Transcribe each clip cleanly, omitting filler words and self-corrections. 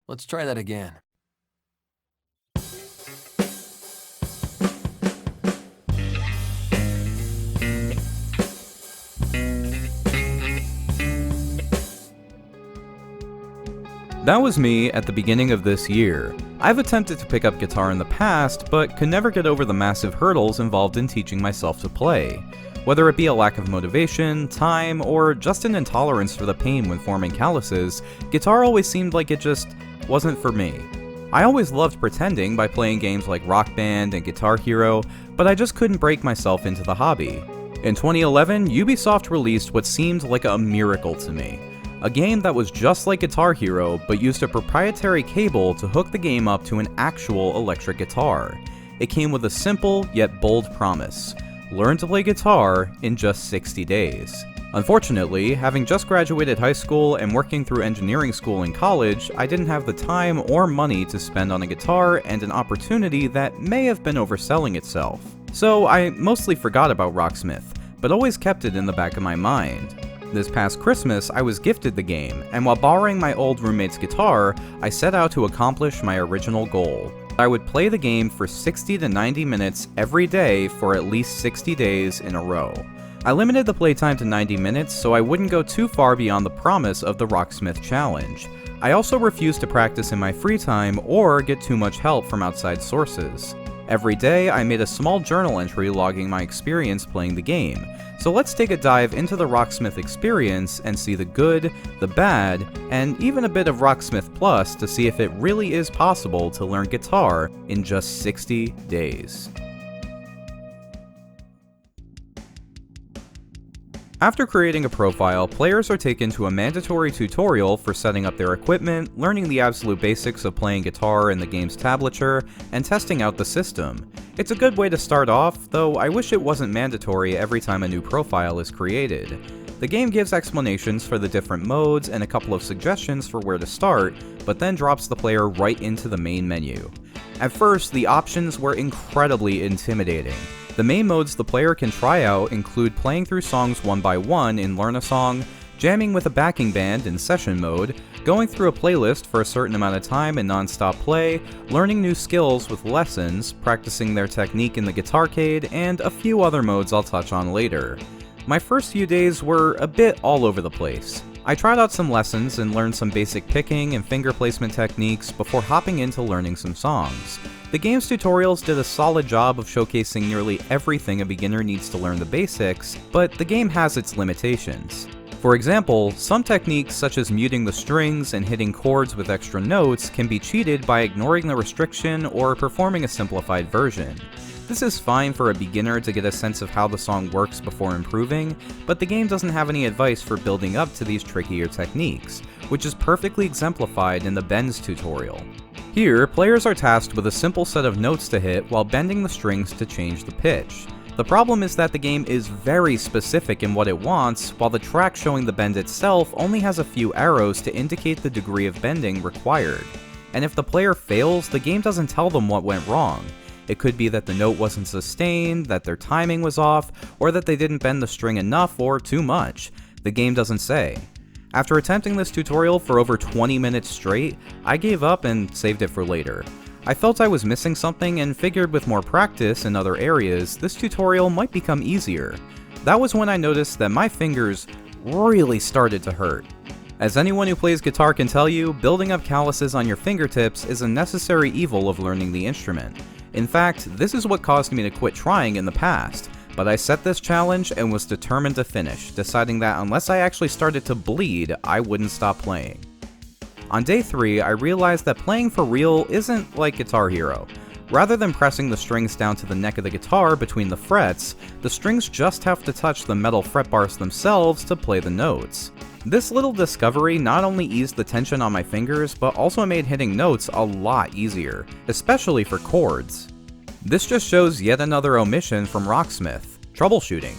Let's try that again. That was me at the beginning of this year. I've attempted to pick up guitar in the past, but could never get over the massive hurdles involved in teaching myself to play. Whether it be a lack of motivation, time, or just an intolerance for the pain when forming calluses, guitar always seemed like it just wasn't for me. I always loved pretending by playing games like Rock Band and Guitar Hero, but I just couldn't break myself into the hobby. In 2011, Ubisoft released what seemed like a miracle to me. A game that was just like Guitar Hero, but used a proprietary cable to hook the game up to an actual electric guitar. It came with a simple yet bold promise: learn to play guitar in just 60 days. Unfortunately, having just graduated high school and working through engineering school and college, I didn't have the time or money to spend on a guitar and an opportunity that may have been overselling itself. So I mostly forgot about Rocksmith, but always kept it in the back of my mind. This past Christmas, I was gifted the game, and while borrowing my old roommate's guitar, I set out to accomplish my original goal. I would play the game for 60 to 90 minutes every day for at least 60 days in a row. I limited the playtime to 90 minutes so I wouldn't go too far beyond the promise of the Rocksmith challenge. I also refused to practice in my free time or get too much help from outside sources. Every day, I made a small journal entry logging my experience playing the game. So let's take a dive into the Rocksmith experience and see the good, the bad, and even a bit of Rocksmith Plus to see if it really is possible to learn guitar in just 60 days. After creating a profile, players are taken to a mandatory tutorial for setting up their equipment, learning the absolute basics of playing guitar in the game's tablature, and testing out the system. It's a good way to start off, though I wish it wasn't mandatory every time a new profile is created. The game gives explanations for the different modes and a couple of suggestions for where to start, but then drops the player right into the main menu. At first, the options were incredibly intimidating. The main modes the player can try out include playing through songs one by one in Learn a Song, jamming with a backing band in Session mode, going through a playlist for a certain amount of time in non-stop play, learning new skills with lessons, practicing their technique in the Guitarcade, and a few other modes I'll touch on later. My first few days were a bit all over the place. I tried out some lessons and learned some basic picking and finger placement techniques before hopping into learning some songs. The game's tutorials did a solid job of showcasing nearly everything a beginner needs to learn the basics, but the game has its limitations. For example, some techniques such as muting the strings and hitting chords with extra notes can be cheated by ignoring the restriction or performing a simplified version. This is fine for a beginner to get a sense of how the song works before improving, but the game doesn't have any advice for building up to these trickier techniques, which is perfectly exemplified in the bends tutorial. Here, players are tasked with a simple set of notes to hit while bending the strings to change the pitch. The problem is that the game is very specific in what it wants, while the track showing the bend itself only has a few arrows to indicate the degree of bending required. And if the player fails, the game doesn't tell them what went wrong. It could be that the note wasn't sustained, that their timing was off, or that they didn't bend the string enough or too much. The game doesn't say. After attempting this tutorial for over 20 minutes straight, I gave up and saved it for later. I felt I was missing something and figured with more practice in other areas, this tutorial might become easier. That was when I noticed that my fingers really started to hurt. As anyone who plays guitar can tell you, building up calluses on your fingertips is a necessary evil of learning the instrument. In fact, this is what caused me to quit trying in the past, but I set this challenge and was determined to finish, deciding that unless I actually started to bleed, I wouldn't stop playing. On day 3, I realized that playing for real isn't like Guitar Hero. Rather than pressing the strings down to the neck of the guitar between the frets, the strings just have to touch the metal fret bars themselves to play the notes. This little discovery not only eased the tension on my fingers, but also made hitting notes a lot easier, especially for chords. This just shows yet another omission from Rocksmith: troubleshooting.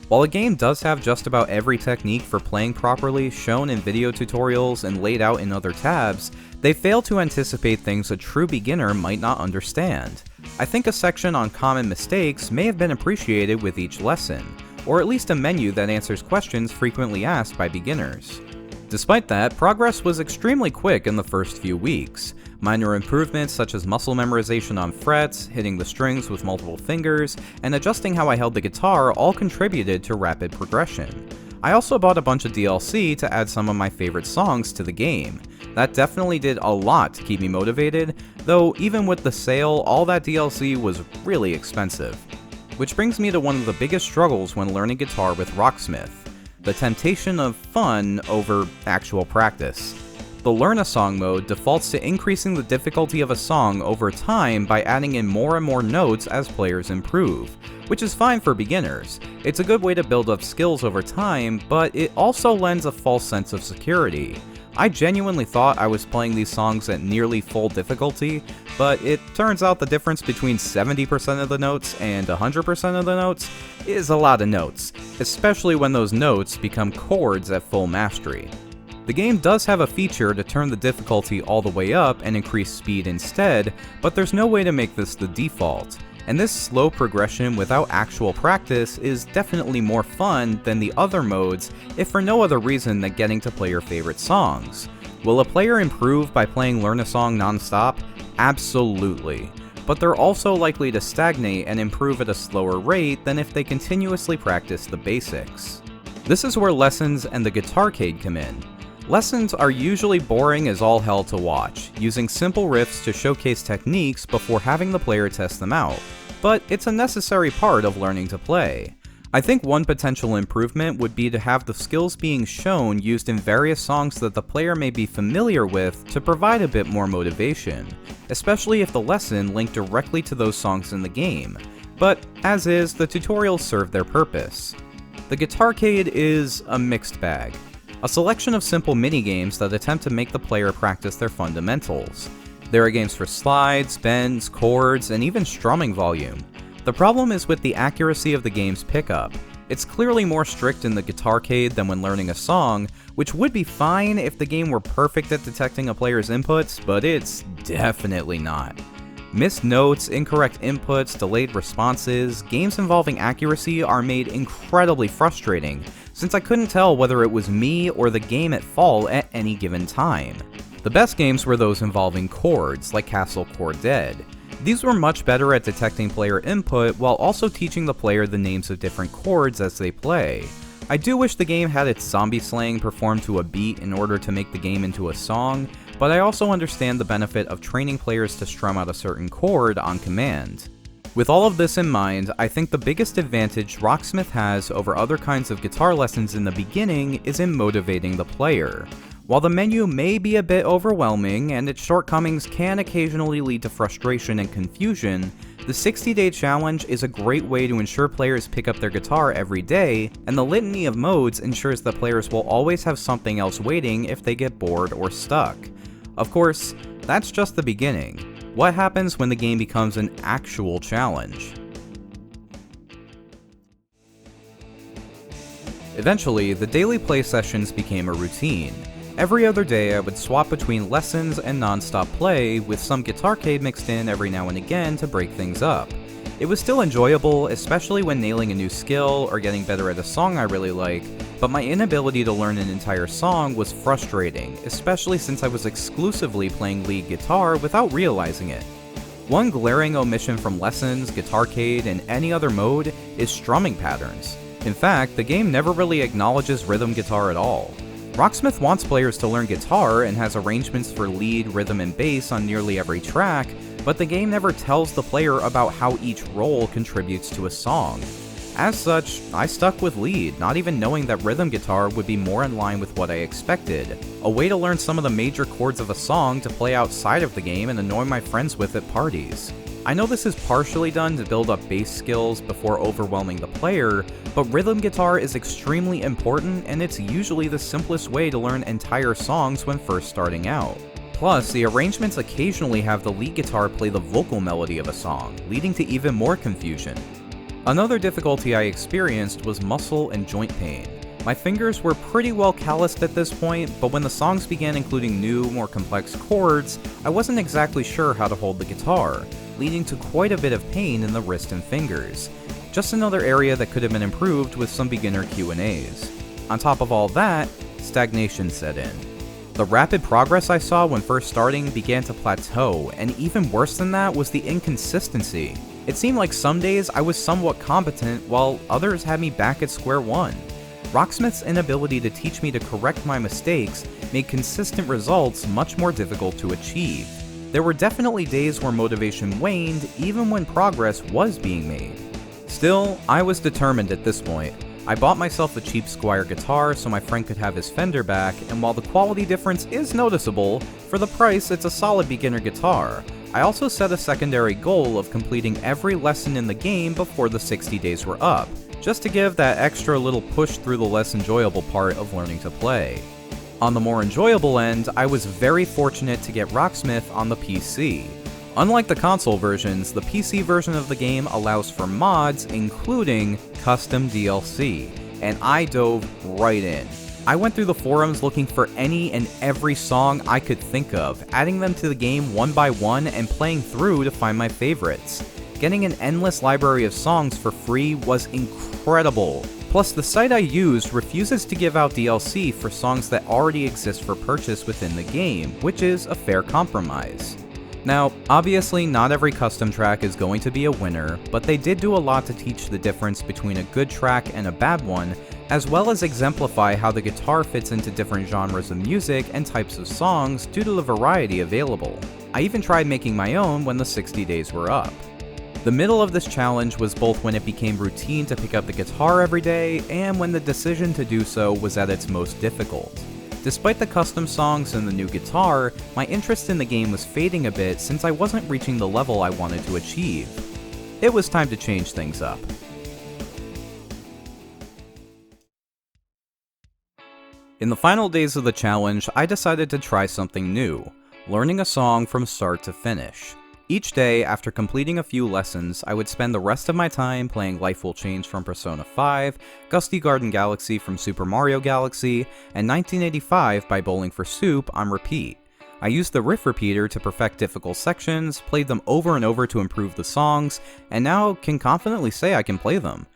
While the game does have just about every technique for playing properly shown in video tutorials and laid out in other tabs, they fail to anticipate things a true beginner might not understand. I think a section on common mistakes may have been appreciated with each lesson, or at least a menu that answers questions frequently asked by beginners. Despite that, progress was extremely quick in the first few weeks. Minor improvements such as muscle memorization on frets, hitting the strings with multiple fingers, and adjusting how I held the guitar all contributed to rapid progression. I also bought a bunch of DLC to add some of my favorite songs to the game. That definitely did a lot to keep me motivated, though even with the sale, all that DLC was really expensive. Which brings me to one of the biggest struggles when learning guitar with Rocksmith: the temptation of fun over actual practice. The Learn a Song mode defaults to increasing the difficulty of a song over time by adding in more and more notes as players improve, which is fine for beginners. It's a good way to build up skills over time, but it also lends a false sense of security. I genuinely thought I was playing these songs at nearly full difficulty, but it turns out the difference between 70% of the notes and 100% of the notes is a lot of notes, especially when those notes become chords at full mastery. The game does have a feature to turn the difficulty all the way up and increase speed instead, but there's no way to make this the default. And this slow progression without actual practice is definitely more fun than the other modes, if for no other reason than getting to play your favorite songs. Will a player improve by playing Learn a Song non-stop? Absolutely. But they're also likely to stagnate and improve at a slower rate than if they continuously practice the basics. This is where lessons and the Guitarcade come in. Lessons are usually boring as all hell to watch, using simple riffs to showcase techniques before having the player test them out, but it's a necessary part of learning to play. I think one potential improvement would be to have the skills being shown used in various songs that the player may be familiar with to provide a bit more motivation, especially if the lesson linked directly to those songs in the game, but as is, the tutorials serve their purpose. The Guitarcade is a mixed bag. A selection of simple mini-games that attempt to make the player practice their fundamentals. There are games for slides, bends, chords, and even strumming volume. The problem is with the accuracy of the game's pickup. It's clearly more strict in the Guitarcade than when learning a song, which would be fine if the game were perfect at detecting a player's inputs, but it's definitely not. Missed notes, incorrect inputs, delayed responses, games involving accuracy are made incredibly frustrating, since I couldn't tell whether it was me or the game at fault at any given time. The best games were those involving chords, like Castle Chord Dead. These were much better at detecting player input while also teaching the player the names of different chords as they play. I do wish the game had its zombie slaying performed to a beat in order to make the game into a song, but I also understand the benefit of training players to strum out a certain chord on command. With all of this in mind, I think the biggest advantage Rocksmith has over other kinds of guitar lessons in the beginning is in motivating the player. While the menu may be a bit overwhelming and its shortcomings can occasionally lead to frustration and confusion, the 60-day challenge is a great way to ensure players pick up their guitar every day, and the litany of modes ensures that players will always have something else waiting if they get bored or stuck. Of course, that's just the beginning. What happens when the game becomes an actual challenge? Eventually, the daily play sessions became a routine. Every other day I would swap between lessons and non-stop play, with some Guitarcade mixed in every now and again to break things up. It was still enjoyable, especially when nailing a new skill or getting better at a song I really like, but my inability to learn an entire song was frustrating, especially since I was exclusively playing lead guitar without realizing it. One glaring omission from lessons, Guitarcade, and any other mode is strumming patterns. In fact, the game never really acknowledges rhythm guitar at all. Rocksmith wants players to learn guitar and has arrangements for lead, rhythm, and bass on nearly every track, but the game never tells the player about how each role contributes to a song. As such, I stuck with lead, not even knowing that rhythm guitar would be more in line with what I expected, a way to learn some of the major chords of a song to play outside of the game and annoy my friends with at parties. I know this is partially done to build up bass skills before overwhelming the player, but rhythm guitar is extremely important and it's usually the simplest way to learn entire songs when first starting out. Plus, the arrangements occasionally have the lead guitar play the vocal melody of a song, leading to even more confusion. Another difficulty I experienced was muscle and joint pain. My fingers were pretty well calloused at this point, but when the songs began including new, more complex chords, I wasn't exactly sure how to hold the guitar, leading to quite a bit of pain in the wrist and fingers. Just another area that could have been improved with some beginner Q&As. On top of all that, stagnation set in. The rapid progress I saw when first starting began to plateau, and even worse than that was the inconsistency. It seemed like some days I was somewhat competent, while others had me back at square one. Rocksmith's inability to teach me to correct my mistakes made consistent results much more difficult to achieve. There were definitely days where motivation waned, even when progress was being made. Still, I was determined at this point. I bought myself a cheap Squier guitar so my friend could have his Fender back, and while the quality difference is noticeable, for the price it's a solid beginner guitar. I also set a secondary goal of completing every lesson in the game before the 60 days were up, just to give that extra little push through the less enjoyable part of learning to play. On the more enjoyable end, I was very fortunate to get Rocksmith on the PC. Unlike the console versions, the PC version of the game allows for mods, including custom DLC, and I dove right in. I went through the forums looking for any and every song I could think of, adding them to the game one by one and playing through to find my favorites. Getting an endless library of songs for free was incredible. Plus, the site I used refuses to give out DLC for songs that already exist for purchase within the game, which is a fair compromise. Now, obviously not every custom track is going to be a winner, but they did do a lot to teach the difference between a good track and a bad one, as well as exemplify how the guitar fits into different genres of music and types of songs due to the variety available. I even tried making my own when the 60 days were up. The middle of this challenge was both when it became routine to pick up the guitar every day and when the decision to do so was at its most difficult. Despite the custom songs and the new guitar, my interest in the game was fading a bit since I wasn't reaching the level I wanted to achieve. It was time to change things up. In the final days of the challenge, I decided to try something new, learning a song from start to finish. Each day, after completing a few lessons, I would spend the rest of my time playing Life Will Change from Persona 5, Gusty Garden Galaxy from Super Mario Galaxy, and 1985 by Bowling for Soup on repeat. I used the riff repeater to perfect difficult sections, played them over and over to improve the songs, and now can confidently say I can play them.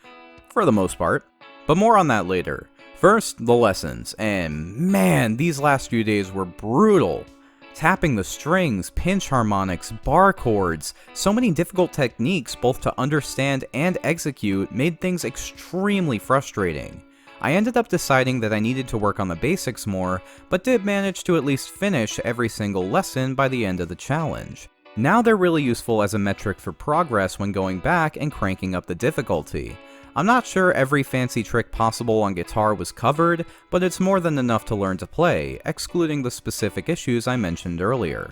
For the most part. But more on that later. First, the lessons, and man, these last few days were brutal. Tapping the strings, pinch harmonics, bar chords, so many difficult techniques both to understand and execute made things extremely frustrating. I ended up deciding that I needed to work on the basics more, but did manage to at least finish every single lesson by the end of the challenge. Now they're really useful as a metric for progress when going back and cranking up the difficulty. I'm not sure every fancy trick possible on guitar was covered, but it's more than enough to learn to play, excluding the specific issues I mentioned earlier.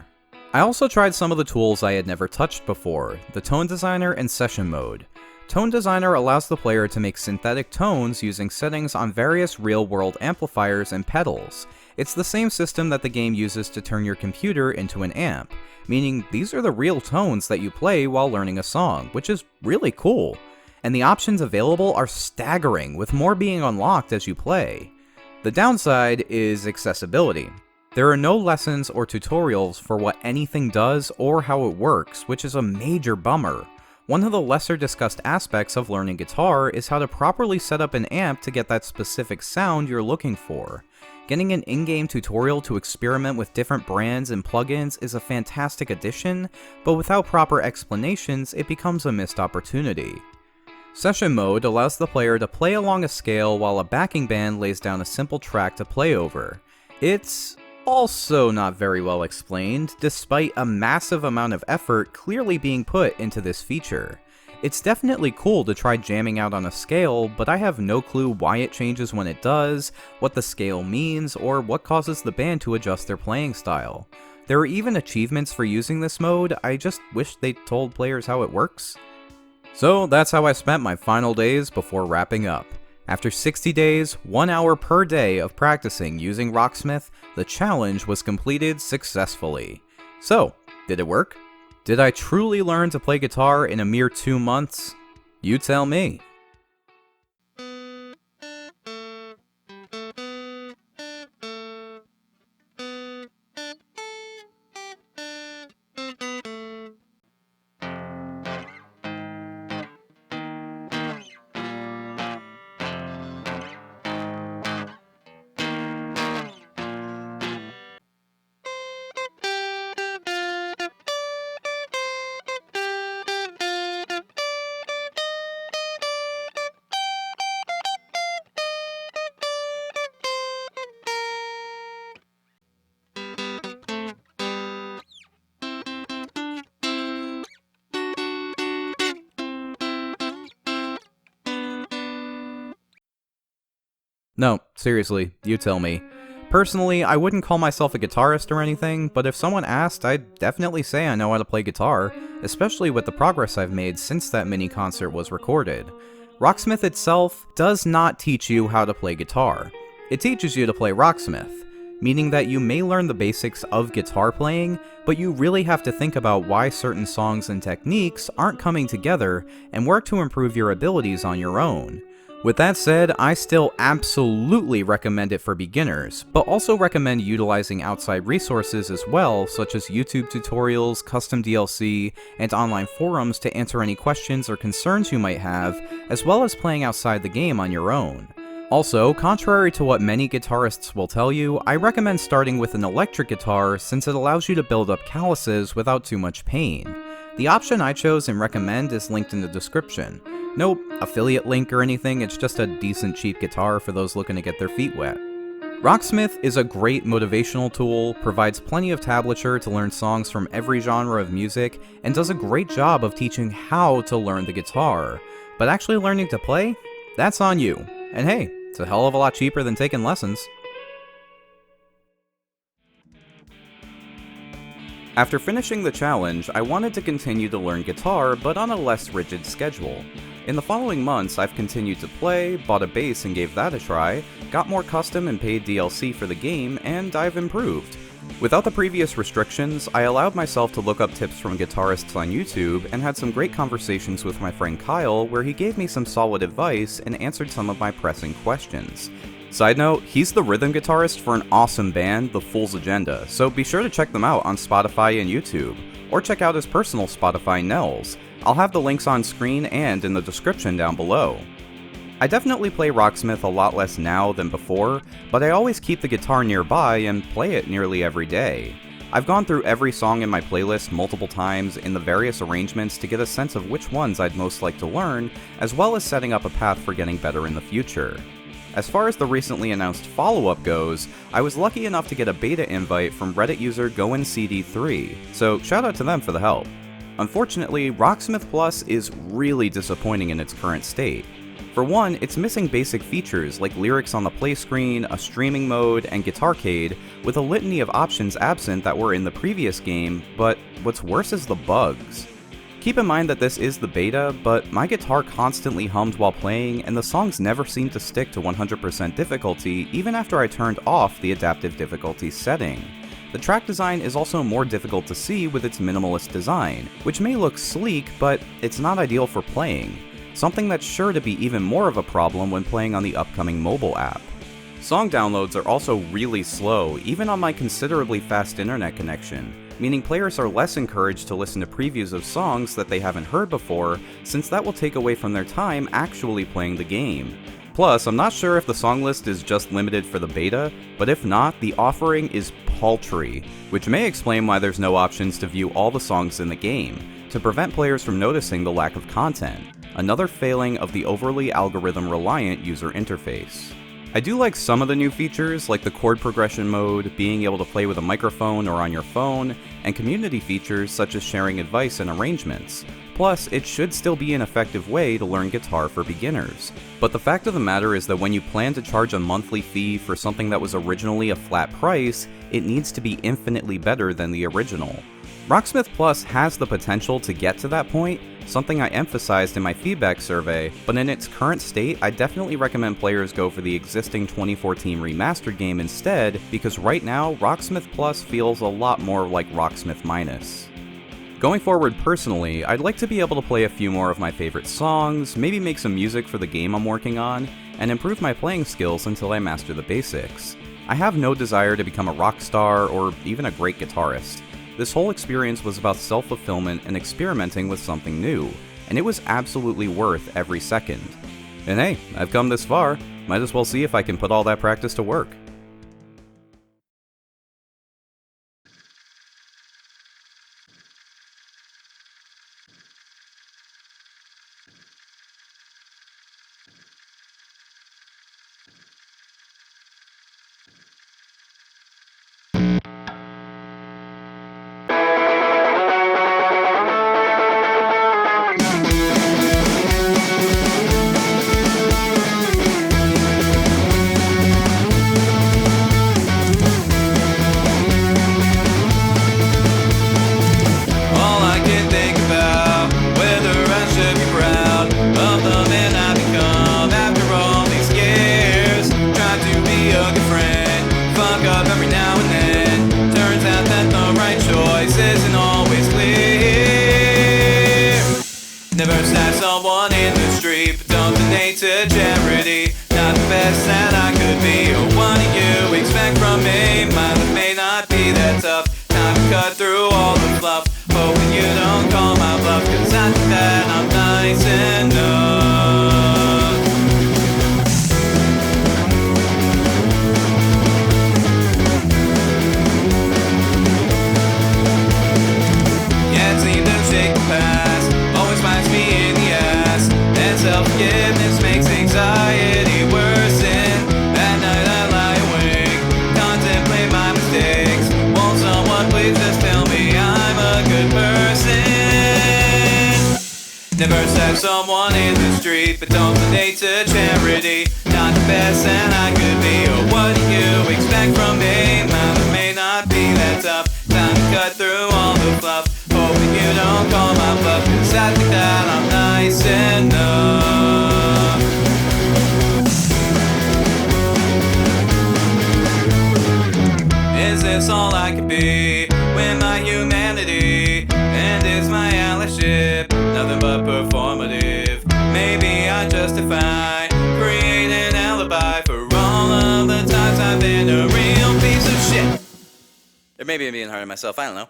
I also tried some of the tools I had never touched before, the Tone Designer and Session Mode. Tone Designer allows the player to make synthetic tones using settings on various real-world amplifiers and pedals. It's the same system that the game uses to turn your computer into an amp, meaning these are the real tones that you play while learning a song, which is really cool. And the options available are staggering, with more being unlocked as you play. The downside is accessibility. There are no lessons or tutorials for what anything does or how it works, which is a major bummer. One of the lesser discussed aspects of learning guitar is how to properly set up an amp to get that specific sound you're looking for. Getting an in-game tutorial to experiment with different brands and plugins is a fantastic addition, but without proper explanations, it becomes a missed opportunity. Session Mode allows the player to play along a scale while a backing band lays down a simple track to play over. It's also not very well explained, despite a massive amount of effort clearly being put into this feature. It's definitely cool to try jamming out on a scale, but I have no clue why it changes when it does, what the scale means, or what causes the band to adjust their playing style. There are even achievements for using this mode, I just wish they told players how it works. So that's how I spent my final days before wrapping up. After 60 days, 1 hour per day of practicing using Rocksmith, the challenge was completed successfully. So, did it work? Did I truly learn to play guitar in a mere 2 months? You tell me. No, seriously, you tell me. Personally, I wouldn't call myself a guitarist or anything, but if someone asked, I'd definitely say I know how to play guitar, especially with the progress I've made since that mini concert was recorded. Rocksmith itself does not teach you how to play guitar. It teaches you to play Rocksmith, meaning that you may learn the basics of guitar playing, but you really have to think about why certain songs and techniques aren't coming together and work to improve your abilities on your own. With that said, I still absolutely recommend it for beginners, but also recommend utilizing outside resources as well, such as YouTube tutorials, custom DLC, and online forums to answer any questions or concerns you might have, as well as playing outside the game on your own. Also, contrary to what many guitarists will tell you, I recommend starting with an electric guitar since it allows you to build up calluses without too much pain. The option I chose and recommend is linked in the description. No affiliate link or anything, it's just a decent cheap guitar for those looking to get their feet wet. Rocksmith is a great motivational tool, provides plenty of tablature to learn songs from every genre of music, and does a great job of teaching how to learn the guitar. But actually learning to play? That's on you. And hey, it's a hell of a lot cheaper than taking lessons. After finishing the challenge, I wanted to continue to learn guitar, but on a less rigid schedule. In the following months, I've continued to play, bought a bass and gave that a try, got more custom and paid DLC for the game, and I've improved. Without the previous restrictions, I allowed myself to look up tips from guitarists on YouTube and had some great conversations with my friend Kyle where he gave me some solid advice and answered some of my pressing questions. Side note, he's the rhythm guitarist for an awesome band, The Fool's Agenda, so be sure to check them out on Spotify and YouTube, or check out his personal Spotify, Nels. I'll have the links on screen and in the description down below. I definitely play Rocksmith a lot less now than before, but I always keep the guitar nearby and play it nearly every day. I've gone through every song in my playlist multiple times in the various arrangements to get a sense of which ones I'd most like to learn, as well as setting up a path for getting better in the future. As far as the recently announced follow-up goes, I was lucky enough to get a beta invite from Reddit user GoinCD3, so shout out to them for the help. Unfortunately, Rocksmith Plus is really disappointing in its current state. For one, it's missing basic features like lyrics on the play screen, a streaming mode, and Guitarcade, with a litany of options absent that were in the previous game, but what's worse is the bugs. Keep in mind that this is the beta, but my guitar constantly hummed while playing, and the songs never seemed to stick to 100% difficulty even after I turned off the adaptive difficulty setting. The track design is also more difficult to see with its minimalist design, which may look sleek, but it's not ideal for playing, something that's sure to be even more of a problem when playing on the upcoming mobile app. Song downloads are also really slow, even on my considerably fast internet connection, meaning players are less encouraged to listen to previews of songs that they haven't heard before, since that will take away from their time actually playing the game. Plus, I'm not sure if the song list is just limited for the beta, but if not, the offering is paltry, which may explain why there's no options to view all the songs in the game, to prevent players from noticing the lack of content, another failing of the overly algorithm-reliant user interface. I do like some of the new features, like the chord progression mode, being able to play with a microphone or on your phone, and community features such as sharing advice and arrangements. Plus, it should still be an effective way to learn guitar for beginners. But the fact of the matter is that when you plan to charge a monthly fee for something that was originally a flat price, it needs to be infinitely better than the original. Rocksmith Plus has the potential to get to that point, something I emphasized in my feedback survey, but in its current state, I definitely recommend players go for the existing 2014 remastered game instead, because right now, Rocksmith Plus feels a lot more like Rocksmith Minus. Going forward personally, I'd like to be able to play a few more of my favorite songs, maybe make some music for the game I'm working on, and improve my playing skills until I master the basics. I have no desire to become a rock star or even a great guitarist. This whole experience was about self-fulfillment and experimenting with something new, and it was absolutely worth every second. And hey, I've come this far, might as well see if I can put all that practice to work. someone in the street, but don't donate to charity. Not the best that I could be, or what do you expect from me? My life may not be that tough, time to cut through all the fluff. Hoping you don't call my bluff, cause I think that I'm nice enough. Yeah, it's seemed to shake the past, always bites me in the ass. And self-forgiveness makes anxiety worsen. At night I lie awake, contemplate my mistakes. Won't someone please just tell me I'm a good person? Never stab someone in the street, but don't donate to charity. Not the best that I could be, or what do you expect from me? My life may not be that tough, time to cut through all the fluff. Hoping you don't call my bluff, cause I think that I'm nice enough. Is this all I could be with my humanity? And is my allyship nothing but performative? Maybe I justify, create an alibi for all of the times I've been a real piece of shit. Or maybe I'm being hard on myself, I don't know.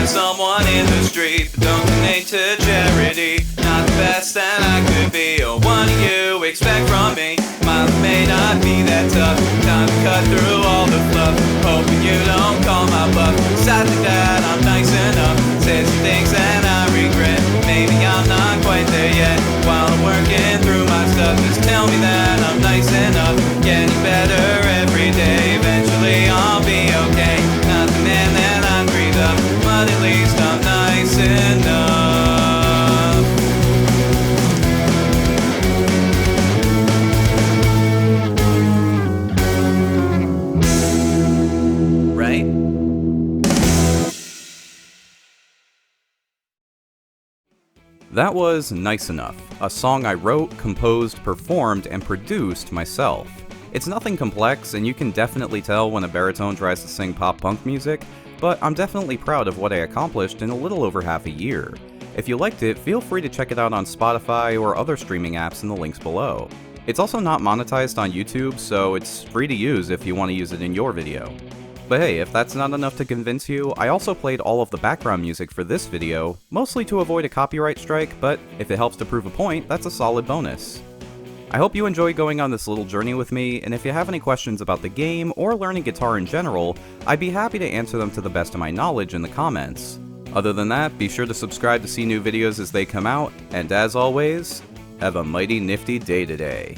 Someone in the street, but don't donate to charity. Not the best that I could be, or what do you expect from me? My life may not be that tough, time to cut through all the fluff. Hoping you don't call my bluff, cause I think that I'm nice enough. Say some things that I regret, maybe I'm not quite there yet. While I'm working through my stuff, just tell me that I'm nice enough. Getting better every day, eventually I'll be okay. Not the man that I breathe up, but at least I'm nice enough. Right? That was Nice Enough, a song I wrote, composed, performed, and produced myself. It's nothing complex, and you can definitely tell when a baritone tries to sing pop-punk music, but I'm definitely proud of what I accomplished in a little over half a year. If you liked it, feel free to check it out on Spotify or other streaming apps in the links below. It's also not monetized on YouTube, so it's free to use if you want to use it in your video. But hey, if that's not enough to convince you, I also played all of the background music for this video, mostly to avoid a copyright strike, but if it helps to prove a point, that's a solid bonus. I hope you enjoy going on this little journey with me, and if you have any questions about the game or learning guitar in general, I'd be happy to answer them to the best of my knowledge in the comments. Other than that, be sure to subscribe to see new videos as they come out, and as always, have a mighty nifty day today.